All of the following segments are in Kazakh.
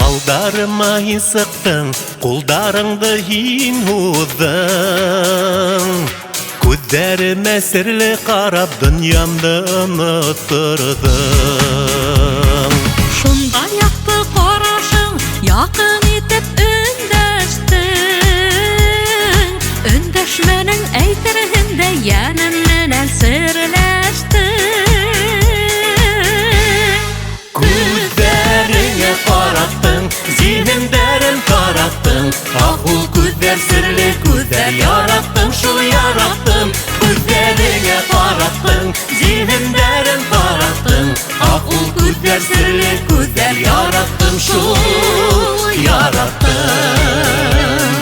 Алдарыма ин сыктың, кулдарыңды ин һуздың. Күздәремә серле карап, дөньямды оныттырдың. Шундай якты карашың, якын итеп өндәштең. Өндәшмәнең әйтерһең дә янәм менән серләштең. Күздәреңә караттың, зиһендәрен тараттың. Ах, ул күздәр серле күздәр, яраттым, шул яраттым. Күздәреңә караттың, зиһендәрен тараттың. Ах, ул күздәр серле күздәр, яраттым, шул яраттым.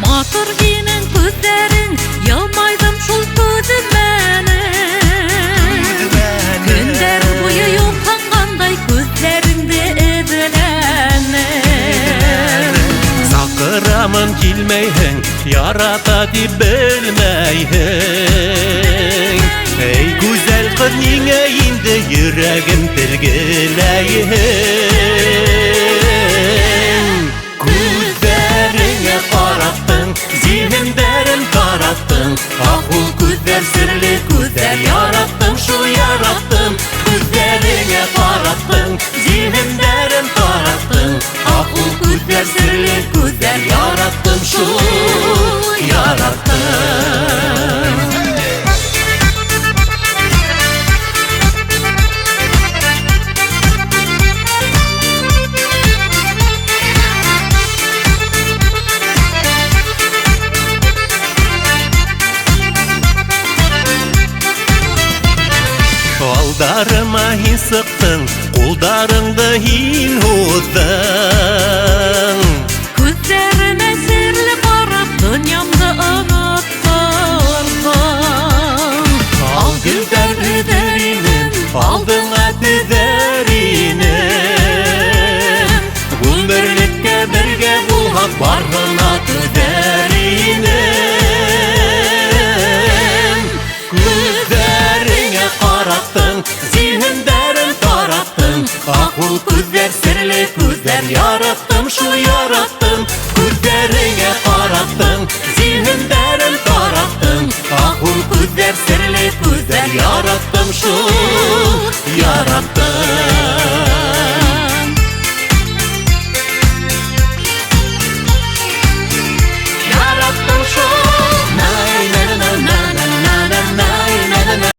Матур һинең күздәрең, елмайдым шул күземәнең. Көндәр буе юккандай күзләреңде эҙләнем. Сакырамын килмәйһең, ярата дип белмәйһең. Эй, гүзәл кыз, ниңә инде йөрәгем телгеләйһең? Күздәреңә караттың, зиһендәрен тараттың. Ах, ул күздәр серле күздәр, яраттым, шул яраттым. Күздәреңә караттың, зиһендәрен тараттың. Ах, ул күздәр серле күздәр, яраттым, шул яраттым. Алдарыма ин сыктың, кулдарыңды ин һуздың. Күзләремә серле карап, дөньямды оныттырдың. Ал гөлдәр өҙәр инем, алдыңа төҙәр инем. Ғүмерлеккә бергә булһаҡ, барғына төҙәр инем. Күҙҙәреңә ҡараттың, зиһендәрен тараттың. Ах, ул күҙҙәр серле күҙҙәр, яраттым, шул яраттым. Күҙҙәреңә ҡараттың, зиһендәрен тараттың. Ах, ул күҙҙәр серле күҙҙәр, яраттым, шул яраттым.